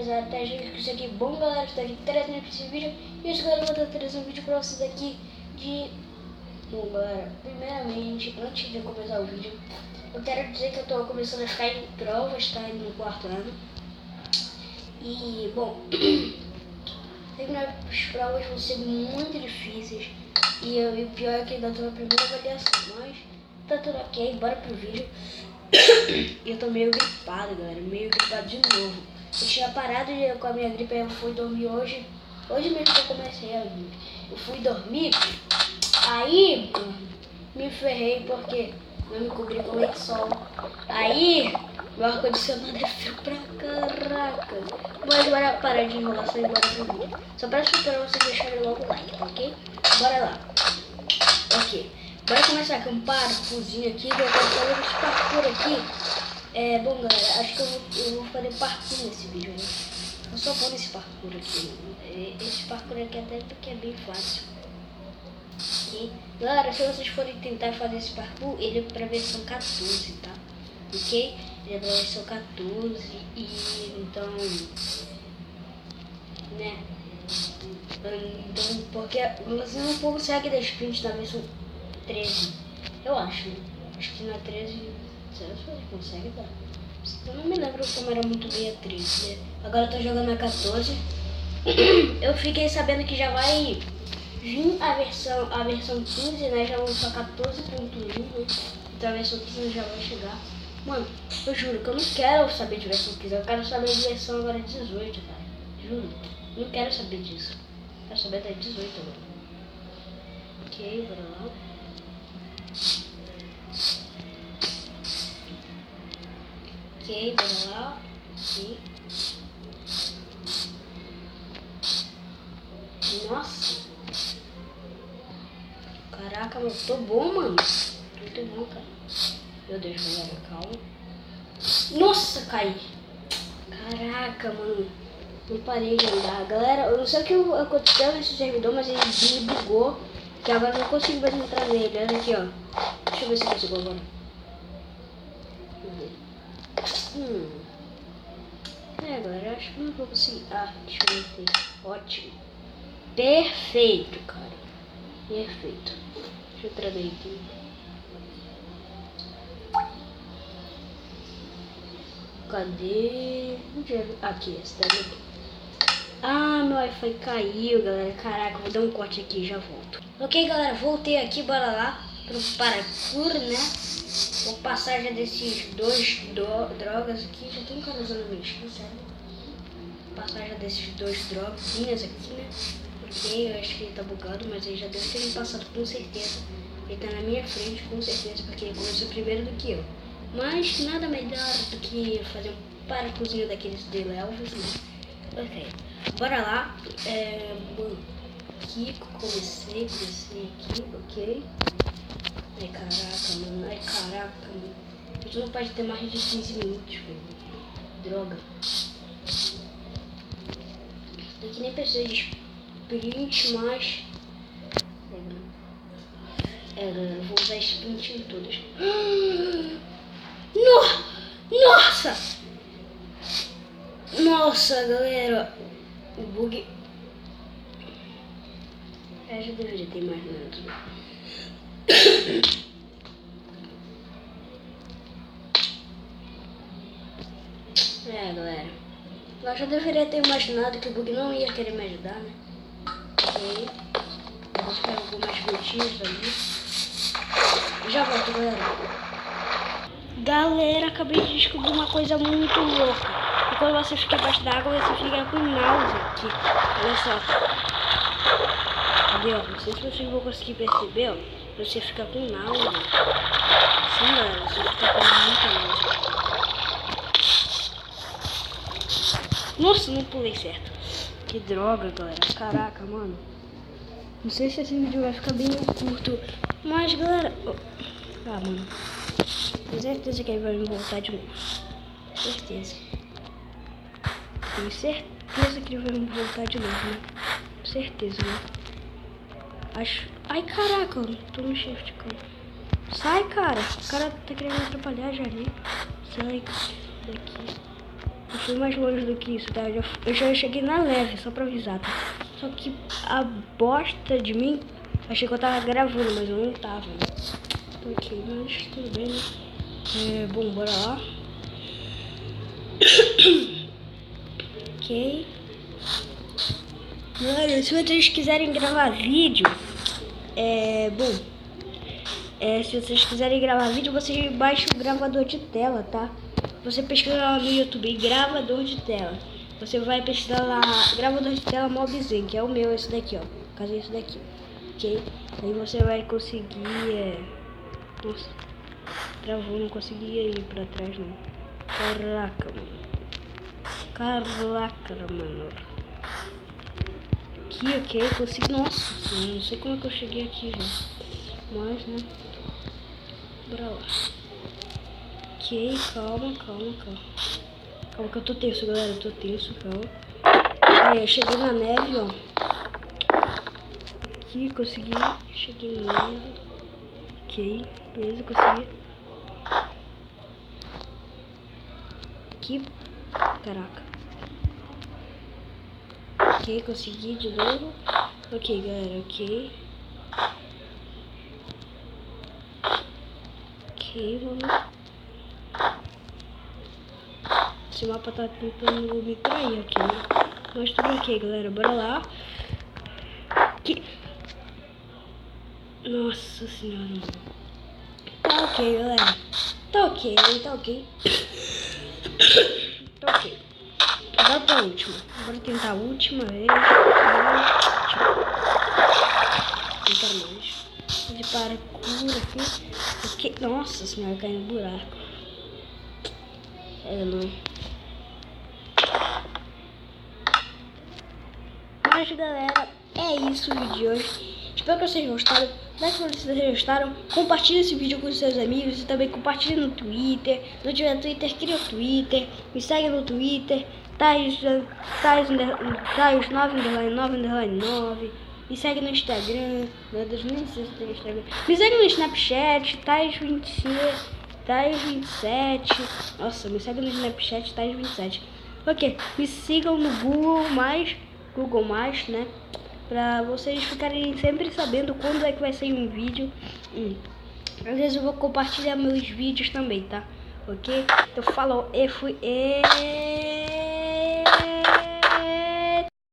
até isso aqui. Bom, galera, estou aqui trazendo esse vídeo. E hoje, galera, eu vou estar trazendo um vídeo pra vocês aqui de... Bom, galera, primeiramente, antes de começar o vídeo, eu quero dizer que eu tô começando a ficar em provas, tá? No quarto ano. E, bom, as provas vão ser muito difíceis. E o pior é que ainda tô na primeira avaliação, mas tá tudo ok, bora pro vídeo. Eu tô meio gripado, galera, meio gripado de novo. Eu tinha parado com a minha gripe, eu fui dormir hoje mesmo que eu comecei a gripe. Eu fui dormir, aí me ferrei porque não me cobri com lençol. Aí meu ar-condicionado é frio pra caraca. Mas bora parar de enrolação e bora pro vídeo. Só peço pra vocês deixarem logo o like, tá ok? Bora lá. Ok. Bora começar a acampar, cozinha aqui, eu quero fazer esse parkour aqui. Bom, galera, acho que eu vou fazer parkour nesse vídeo, né? Eu só vou nesse parkour aqui. Esse parkour aqui até porque é bem fácil. Ok? Galera, se vocês forem tentar fazer esse parkour, ele é pra versão 14, tá? Ok? Ele é pra versão 14 e então... né? Então, porque você não consegue dar sprint na versão 13, eu acho, né? Acho que na 13, será que você consegue dar? Eu não me lembro como era muito bem a 13, né? Agora eu tô jogando a 14. Eu fiquei sabendo que já vai vir a versão 15, né? Já lançou a 14.1, né? Então a versão 15 já vai chegar. Mano, eu juro que eu não quero saber de versão 15, eu quero saber de versão agora 18, cara. Juro, eu não quero saber disso. Eu quero saber até 18 agora. Ok, bora lá. Ok, bora lá. Ok. Nossa. Caraca, eu tô bom, mano. Muito bom, cara. Meu Deus, galera, calma. Nossa, caí. Caraca, mano. Não parei de andar. Galera, eu não sei o que aconteceu nesse servidor, mas ele me bugou. Que agora eu não consigo mais entrar nele. Olha aqui, ó. Deixa eu ver se eu consigo agora. Galera, eu acho que não vou conseguir. Ah, deixa eu ver. Ótimo. Perfeito, cara. Perfeito. Deixa eu entrar daí aqui. Cadê? Onde é? Aqui, essa daí. Ah, meu Wi-Fi caiu, galera. Caraca, vou dar um corte aqui e já volto. Ok, galera, voltei aqui, bora lá pro parkour, né? Vou passar já desses dois drogas aqui. Já tem um cara usando minha skin, sério. Vou passar já desses dois droguinhas aqui, né? Porque eu acho que ele tá bugado, mas ele já deve ter me passado com certeza. Ele tá na minha frente com certeza, porque ele começou primeiro do que eu. Mas nada melhor do que fazer um paracourzinho daqueles de levels, né? Ok, bora lá. Bom, aqui comecei aqui, ok. Ai caraca, mano. A gente não pode ter mais de 15 minutos, velho. Droga. Aqui nem precisa de sprint, mas... galera, vou usar sprint em todas. Nossa! Nossa, galera! O bug... já deveria ter imaginado tudo. Galera, eu já deveria ter imaginado que o bug não ia querer me ajudar, né? Ok. Vou ficar algumas voltinhas ali. Já volto, galera. Galera, acabei de descobrir uma coisa muito louca. E quando você fica embaixo da água, você fica com náusea aqui. Olha só. Cadê, ó? Não sei se vocês vão conseguir perceber, ó. Você fica com náusea. Sim, galera, você fica com muita náusea. Nossa, não pulei certo. Que droga, galera. Caraca, mano. Não sei se esse vídeo vai ficar bem curto. Mas, galera... Ah, mano. Tenho certeza que ele vai me voltar de novo. Certeza. Tenho certeza que ele vai me voltar de novo, né? Certeza, né? Acho... Ai, caraca. Tô no shift, cara. Sai, cara. O cara tá querendo me atrapalhar já ali. Sai daqui. fui mais longe do que isso, tá? Eu já cheguei na neve, só pra avisar, tá? Só que a bosta de mim, achei que eu tava gravando, mas eu não tava, né? Ok, mas tudo bem, né? Bom, bora lá. Ok. Mano, se vocês quiserem gravar vídeo, se vocês quiserem gravar vídeo, vocês baixam o gravador de tela, tá? Você pesquisa lá no YouTube, gravador de tela. Você vai pesquisar lá, gravador de tela Mobzen, que é o meu, esse daqui, ó. Caso esse daqui, ok? Aí você vai conseguir, Nossa, travou, não conseguia ir pra trás, não. Caraca, mano. Aqui, ok, consegui. Nossa, não sei como é que eu cheguei aqui, já. Mas, né? Bora lá. Ok, calma. Calma que eu tô tenso, galera. Eu tô tenso, calma. Aí, eu cheguei na neve, ó. Aqui, consegui. Cheguei na neve. Ok, beleza, consegui. Aqui. Caraca. Ok, consegui de novo. Ok, galera, ok. Ok, vamos. Esse mapa tá tentando me trair aqui, né? Mas tudo ok, galera. Bora lá. Que... Nossa senhora. Tá ok, galera. Tá ok. Tá ok. Agora pra última. Bora tentar a última vez. Não quero mais. De parkour aqui. Ok. Nossa senhora, caiu no buraco. Não. Mas galera, é isso o vídeo de hoje. Espero que vocês gostaram. Se vocês gostaram, compartilhe esse vídeo com seus amigos e também compartilhe no Twitter. Se não tiver Twitter, cria o Twitter. Me segue no Twitter, Tais9_9_9. Me segue no Instagram. Meu Deus, nem sei se tem Instagram. Me segue no Snapchat, Tais27. Nossa, me segue no Snapchat, Tais27. Ok, me sigam no Google Mais, né? Pra vocês ficarem sempre sabendo quando é que vai sair um vídeo. Às vezes eu vou compartilhar meus vídeos também, tá? Ok? Então falou,